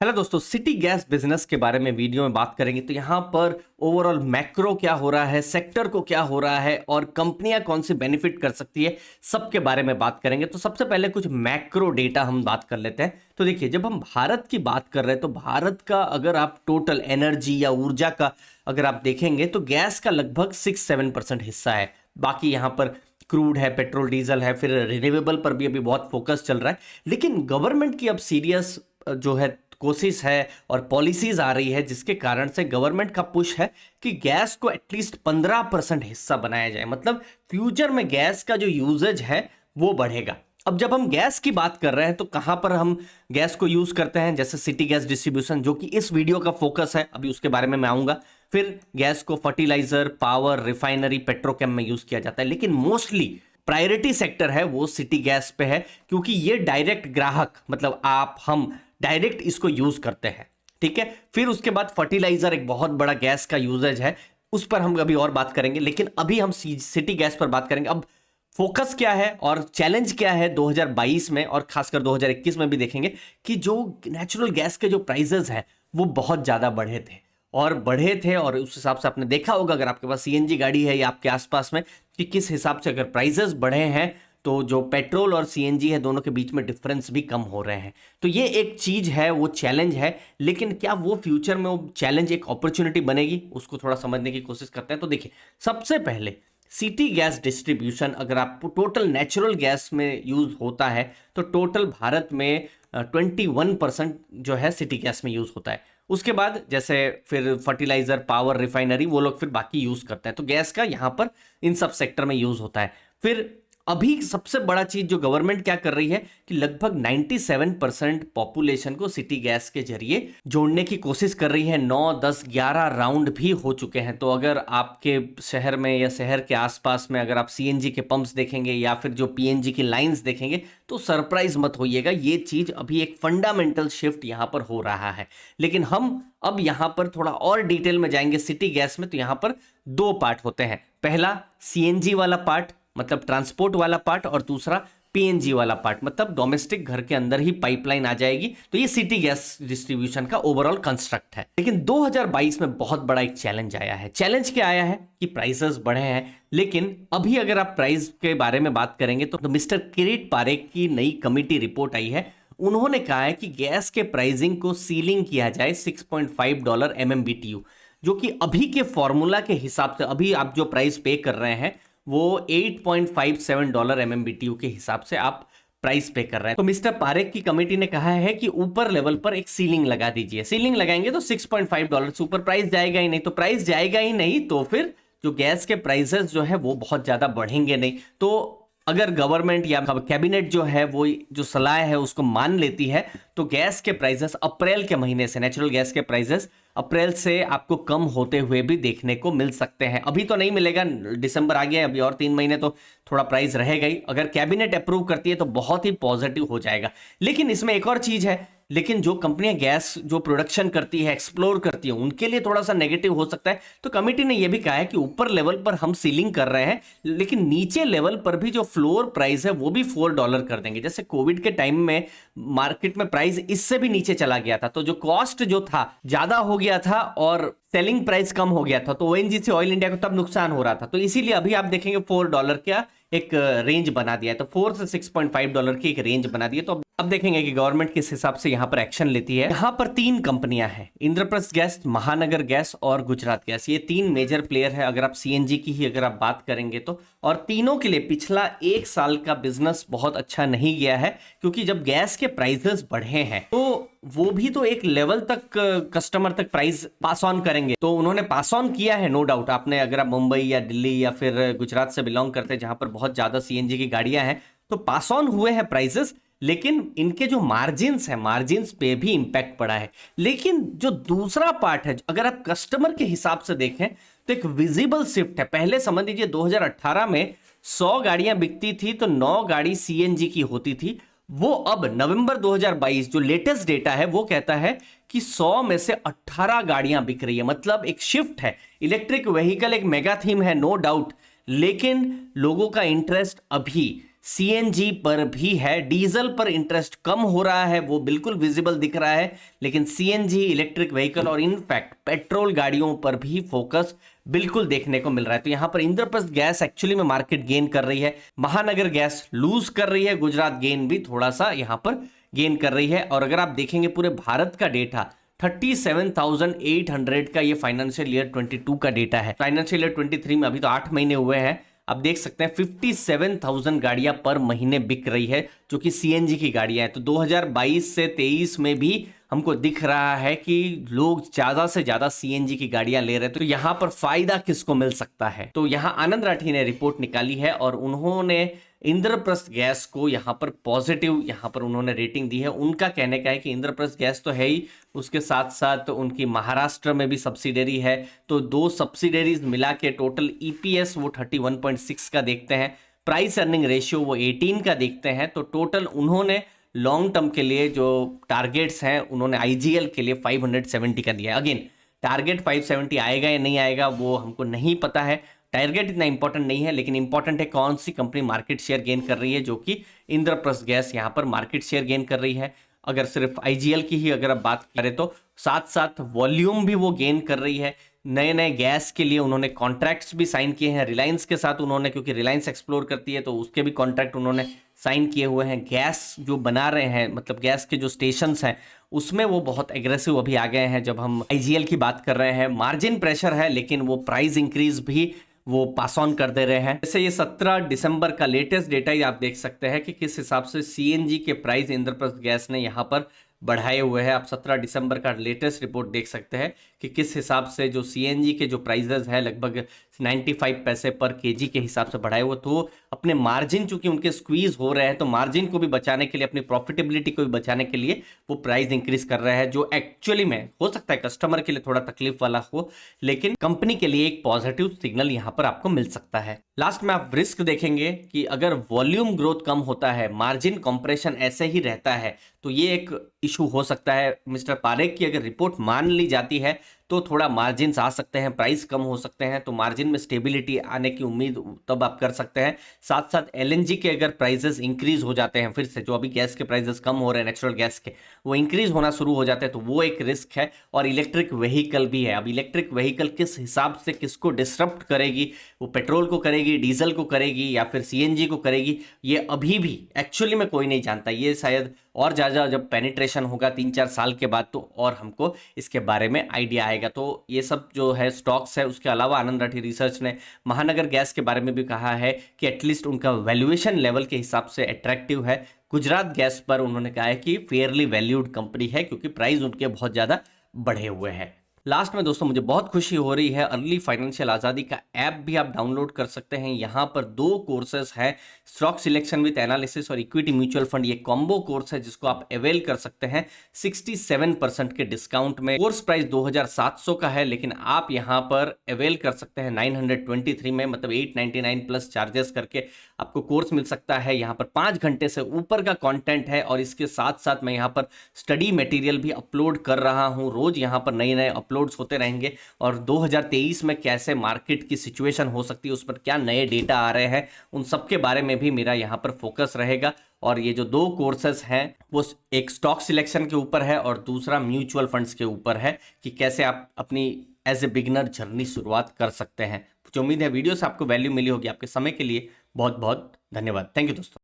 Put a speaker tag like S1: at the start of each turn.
S1: Hello दोस्तों, city gas business के बारे में वीडियो में बात करेंगे। तो यहाँ पर ओवरऑल मैक्रो क्या हो रहा है, सेक्टर को क्या हो रहा है और कंपनियां कौन सी बेनिफिट कर सकती है, सबके बारे में बात करेंगे। तो सबसे पहले कुछ मैक्रो डेटा हम बात कर लेते हैं। तो देखिए, जब हम भारत की बात कर रहे हैं तो भारत का अगर आप टोटल एनर्जी या ऊर्जा का अगर आप देखेंगे तो गैस का लगभग 6-7% हिस्सा है। बाकी यहाँ पर क्रूड है, पेट्रोल डीजल है, फिर रिन्यूएबल पर भी अभी बहुत फोकस चल रहा है। लेकिन गवर्नमेंट की अब सीरियस जो है कोशिश है और पॉलिसीज आ रही है, जिसके कारण से गवर्नमेंट का पुश है कि गैस को एटलीस्ट 15% हिस्सा बनाया जाए। मतलब फ्यूचर में गैस का जो यूजेज है वो बढ़ेगा। अब जब हम गैस की बात कर रहे हैं तो कहां पर हम गैस को यूज करते हैं, जैसे सिटी गैस डिस्ट्रीब्यूशन, जो कि इस वीडियो का फोकस है, अभी उसके बारे में मैं आऊंगा। फिर गैस को फर्टिलाइजर, पावर, रिफाइनरी, पेट्रोकेम में यूज किया जाता है। लेकिन मोस्टली प्रायोरिटी सेक्टर है वो सिटी गैस पे है, क्योंकि ये डायरेक्ट ग्राहक, मतलब आप हम डायरेक्ट इसको यूज करते हैं। ठीक है, फिर उसके बाद फर्टिलाइजर एक बहुत बड़ा गैस का यूजेज है, उस पर हम अभी और बात करेंगे। लेकिन अभी हम सिटी गैस पर बात करेंगे। अब फोकस क्या है और चैलेंज क्या है 2022 में और खासकर 2021 में भी देखेंगे कि जो नेचुरल गैस के जो प्राइसेस हैं वो बहुत ज्यादा बढ़े थे और उस हिसाब से आपने देखा होगा, अगर आपके पास सीएनजी गाड़ी है या आपके आसपास में, कि किस हिसाब से अगर प्राइसेस बढ़े हैं तो जो पेट्रोल और सीएनजी है दोनों के बीच में डिफरेंस भी कम हो रहे हैं। तो ये एक चीज है, वो चैलेंज है। लेकिन क्या वो फ्यूचर में वो चैलेंज एक अपॉर्चुनिटी बनेगी, उसको थोड़ा समझने की कोशिश करते हैं। तो देखिए, सबसे पहले सिटी गैस डिस्ट्रीब्यूशन अगर आप टोटल नेचुरल गैस में यूज होता है तो टोटल भारत में 21% जो है सिटी गैस में यूज होता है। उसके बाद जैसे फिर फर्टिलाइजर, पावर, रिफाइनरी, वो लोग फिर बाकी यूज करते हैं। तो गैस का यहाँ पर इन सब सेक्टर में यूज होता है। फिर अभी सबसे बड़ा चीज जो गवर्नमेंट क्या कर रही है कि लगभग 97% पॉपुलेशन को सिटी गैस के जरिए जोड़ने की कोशिश कर रही है। 9, 10, 11 राउंड भी हो चुके हैं। तो अगर आपके शहर में या शहर के आसपास में अगर आप सीएनजी के पंप्स देखेंगे या फिर जो पीएनजी की लाइंस देखेंगे तो सरप्राइज मत होइएगा, ये चीज अभी एक फंडामेंटल शिफ्ट यहां पर हो रहा है। लेकिन हम अब यहां पर थोड़ा और डिटेल में जाएंगे सिटी गैस में। तो यहां पर दो पार्ट होते हैं, पहला सीएनजी वाला पार्ट मतलब ट्रांसपोर्ट वाला पार्ट, और दूसरा पीएनजी वाला पार्ट मतलब डोमेस्टिक घर के अंदर ही पाइपलाइन आ जाएगी। तो ये सिटी गैस डिस्ट्रीब्यूशन का ओवरऑल कंस्ट्रक्ट है। लेकिन 2022 में बहुत बड़ा एक चैलेंज आया है। चैलेंज क्या आया है कि प्राइसेस बढ़े हैं। लेकिन अभी अगर आप प्राइस के बारे में बात करेंगे तो मिस्टर किरीट पारेख की नई कमिटी रिपोर्ट आई है। उन्होंने कहा है कि गैस के प्राइसिंग को सीलिंग किया जाए $6.5 MMBTU, जो कि अभी के फॉर्मूला के हिसाब से अभी आप जो प्राइस पे कर रहे हैं वो $8.57 MMBTU के हिसाब से आप प्राइस पे कर रहे हैं। तो मिस्टर पारेख की कमेटी ने कहा है कि ऊपर लेवल पर एक सीलिंग लगा दीजिए। सीलिंग लगाएंगे तो $6.5 से ऊपर प्राइस जाएगा ही नहीं। तो प्राइस जाएगा ही नहीं तो फिर जो गैस के प्राइसेस जो है वो बहुत ज्यादा बढ़ेंगे नहीं। तो अगर गवर्नमेंट या कैबिनेट जो है वो जो सलाह है उसको मान लेती है तो गैस के प्राइसेस अप्रैल के महीने से, नेचुरल गैस के प्राइसेस अप्रैल से आपको कम होते हुए भी देखने को मिल सकते हैं। अभी तो नहीं मिलेगा, दिसंबर आ गया, अभी और 3 महीने तो थोड़ा प्राइस रहेगा ही। अगर कैबिनेट अप्रूव करती है तो बहुत ही पॉजिटिव हो जाएगा। लेकिन इसमें एक और चीज है, लेकिन जो कंपनियां गैस जो प्रोडक्शन करती है, एक्सप्लोर करती है, उनके लिए थोड़ा सा नेगेटिव हो सकता है। तो कमेटी ने यह भी कहा है कि ऊपर लेवल पर हम सीलिंग कर रहे हैं, लेकिन नीचे लेवल पर भी जो फ्लोर प्राइस है वो भी $4 कर देंगे। जैसे कोविड के टाइम में मार्केट में प्राइस इससे भी नीचे चला गया था, तो जो कॉस्ट जो था ज्यादा हो गया था और सेलिंग प्राइस कम हो गया था, तो ओएनजीसी, ऑयल इंडिया को तब नुकसान हो रहा था। तो इसीलिए अभी आप देखेंगे $4 का एक रेंज बना दिया है। तो $4 से $6.5 की एक रेंज बना दी है। तो अब देखेंगे कि गवर्नमेंट किस हिसाब से यहां पर एक्शन लेती है। यहां पर 3 कंपनियां हैं, इंद्रप्रस्थ गैस, महानगर गैस और गुजरात गैस। ये 3 मेजर प्लेयर है अगर आप सीएनजी की ही अगर आप बात करेंगे तो। और तीनों के लिए पिछला 1 साल का बिजनेस बहुत अच्छा नहीं गया है, क्योंकि जब गैस के प्राइसेस बढ़े हैं तो वो भी तो एक लेवल तक कस्टमर तक प्राइस पास ऑन करेंगे। तो उन्होंने पास ऑन किया है, नो डाउट। आपने अगर आप मुंबई या दिल्ली या फिर गुजरात से बिलोंग करते हैं जहां पर बहुत ज्यादा सीएनजी की गाड़ियां हैं, तो पास ऑन हुए हैं प्राइसेस। लेकिन इनके जो मार्जिन्स हैं, मार्जिन्स पे भी इंपैक्ट पड़ा है। लेकिन जो दूसरा पार्ट है, अगर आप कस्टमर के हिसाब से देखें तो एक विजिबल शिफ्ट है। पहले समझ लीजिए 2018 में 100 गाड़ियां बिकती थी तो 9 गाड़ी सीएनजी की होती थी। वो अब नवंबर 2022 जो लेटेस्ट डेटा है वो कहता है कि 100 में से 18 गाड़ियां बिक रही है। मतलब एक शिफ्ट है। इलेक्ट्रिक व्हीकल एक मेगा थीम है, नो डाउट, लेकिन लोगों का इंटरेस्ट अभी सीएनजी पर भी है। डीजल पर इंटरेस्ट कम हो रहा है, वो बिल्कुल विजिबल दिख रहा है, लेकिन सीएनजी, इलेक्ट्रिक व्हीकल और इनफैक्ट पेट्रोल गाड़ियों पर भी फोकस बिल्कुल देखने को मिल रहा है। तो यहां पर इंद्रप्रस्थ गैस एक्चुअली में मार्केट गेन कर रही है, महानगर गैस लूज कर रही है, गुजरात गेन भी थोड़ा सा यहां पर गेन कर रही है। और अगर आप देखेंगे पूरे भारत का डेटा 37,800 का ये फाइनेंशियल ईयर 22 का डेटा है। फाइनेंशियल ईयर 23 में अभी तो 8 महीने हुए हैं, आप देख सकते हैं 57,000 गाड़ियां पर महीने बिक रही है जो कि सीएनजी की गाड़ियां हैं। तो 2022 से 23 में भी हमको दिख रहा है कि लोग ज्यादा से ज्यादा सीएनजी की गाड़ियां ले रहे हैं। तो यहां पर फायदा किसको मिल सकता है? तो यहां आनंद राठी ने रिपोर्ट निकाली है और उन्होंने इंद्रप्रस्थ गैस को यहां पर पॉजिटिव यहां पर उन्होंने रेटिंग दी है। उनका कहने का है कि इंद्रप्रस्थ गैस तो है ही, उसके साथ साथ उनकी महाराष्ट्र में भी सब्सिडरी है। तो दो सब्सिडरीज मिला के टोटल ईपीएस वो 31.6 का देखते हैं, प्राइस अर्निंग रेशियो वो 18 का देखते हैं। तो टोटल उन्होंने लॉन्ग टर्म के लिए जो टारगेट्स हैं उन्होंने आईजीएल के लिए 570 का दिया है। अगेन टारगेट 570 आएगा या नहीं आएगा वो हमको नहीं पता है, टारगेट इतना इंपॉर्टेंट नहीं है, लेकिन इंपॉर्टेंट है कौन सी कंपनी मार्केट शेयर गेन कर रही है, जो कि इंद्रप्रस्थ गैस यहां पर मार्केट शेयर गेन कर रही है। अगर सिर्फ आईजीएल की ही अगर आप बात करें तो साथ साथ वॉल्यूम भी वो गेन कर रही है। नए नए गैस के लिए उन्होंने कॉन्ट्रैक्ट्स भी साइन किए हैं रिलायंस के साथ उन्होंने, क्योंकि रिलायंस एक्सप्लोर करती है तो उसके भी कॉन्ट्रैक्ट उन्होंने साइन किए हुए हैं। गैस जो बना रहे हैं, मतलब गैस के जो स्टेशंस हैं उसमें वो बहुत एग्रेसिव अभी आ गए हैं। जब हम आईजीएल की बात कर रहे हैं, मार्जिन प्रेशर है लेकिन वो प्राइस इंक्रीज भी वो पास ऑन कर दे रहे हैं। जैसे ये 17 दिसंबर का लेटेस्ट डेटा ही आप देख सकते हैं कि किस हिसाब से सीएनजी के प्राइस इंद्रप्रस्थ गैस ने यहाँ पर बढ़ाए हुए हैं। आप 17 दिसंबर का लेटेस्ट रिपोर्ट देख सकते हैं कि किस हिसाब से जो सीएनजी के जो प्राइसेस है लगभग 95 पैसे पर केजी के हिसाब से बढ़ाए हुए। तो अपने मार्जिन चूंकि उनके स्क्वीज हो रहे हैं तो मार्जिन को भी बचाने के लिए, अपनी प्रॉफिटेबिलिटी को भी बचाने के लिए वो प्राइस इंक्रीज कर रहा है, जो एक्चुअली में हो सकता है कस्टमर के लिए थोड़ा तकलीफ वाला हो, लेकिन कंपनी के लिए एक पॉजिटिव सिग्नल यहां पर आपको मिल सकता है। लास्ट में आप रिस्क देखेंगे कि अगर वॉल्यूम ग्रोथ कम होता है, मार्जिन कंप्रेशन ऐसे ही रहता है, तो ये एक इशू हो सकता है। मिस्टर पारेख की अगर रिपोर्ट मान ली जाती है तो थोड़ा मार्जिन आ सकते हैं, प्राइस कम हो सकते हैं, तो मार्जिन में स्टेबिलिटी आने की उम्मीद तब आप कर सकते हैं। साथ साथ एलएनजी के अगर प्राइसेस इंक्रीज हो जाते हैं, फिर से जो अभी गैस के प्राइसेस कम हो रहे हैं नेचुरल गैस के, वो इंक्रीज होना शुरू हो जाते हैं, तो वो एक रिस्क है। और इलेक्ट्रिक व्हीकल भी है। अब इलेक्ट्रिक व्हीकल किस हिसाब से किसको डिसरप्ट करेगी, वो पेट्रोल को करेगी, डीजल को करेगी या फिर सीएनजी को करेगी, ये अभी भी एक्चुअली में कोई नहीं जानता। ये शायद और ज़्यादा जब पेनिट्रेशन होगा 3-4 साल के बाद तो और हमको इसके बारे में आइडिया आएगा। तो ये सब जो है स्टॉक्स है। उसके अलावा आनंद राठी रिसर्च ने महानगर गैस के बारे में भी कहा है कि एटलीस्ट उनका वैल्यूएशन लेवल के हिसाब से अट्रैक्टिव है। गुजरात गैस पर उन्होंने कहा है कि फेयरली वैल्यूड कंपनी है क्योंकि प्राइस उनके बहुत ज़्यादा बढ़े हुए हैं। लास्ट में दोस्तों मुझे बहुत खुशी हो रही है, अर्ली फाइनेंशियल आज़ादी का ऐप भी आप डाउनलोड कर सकते हैं। यहाँ पर 2 कोर्सेस हैं, स्टॉक सिलेक्शन विद एनालिसिस और इक्विटी म्यूचुअल फंड। ये कॉम्बो कोर्स है जिसको आप अवेल कर सकते हैं 67% के डिस्काउंट में। कोर्स प्राइस 2700 का है, लेकिन आप यहाँ पर अवेल कर सकते हैं 923 में, मतलब 899 प्लस चार्जेस करके आपको कोर्स मिल सकता है। यहाँ पर 5 घंटे से ऊपर का कंटेंट है और इसके साथ साथ मैं यहाँ पर स्टडी मटेरियल भी अपलोड कर रहा हूँ। रोज यहाँ पर नए नए अपलोड्स होते रहेंगे और 2023 में कैसे मार्केट की सिचुएशन हो सकती है, उस पर क्या नए डेटा आ रहे हैं, उन सब के बारे में भी मेरा यहाँ पर फोकस रहेगा। और ये जो 2 कोर्सेस हैं वो एक स्टॉक सिलेक्शन के ऊपर है और दूसरा म्यूचुअल फंड्स के ऊपर है कि कैसे आप अपनी एज ए बिगिनर जर्नी शुरुआत कर सकते हैं। मुझे उम्मीद है वीडियो से आपको वैल्यू मिली होगी। आपके समय के लिए बहुत बहुत धन्यवाद। थैंक यू दोस्तों।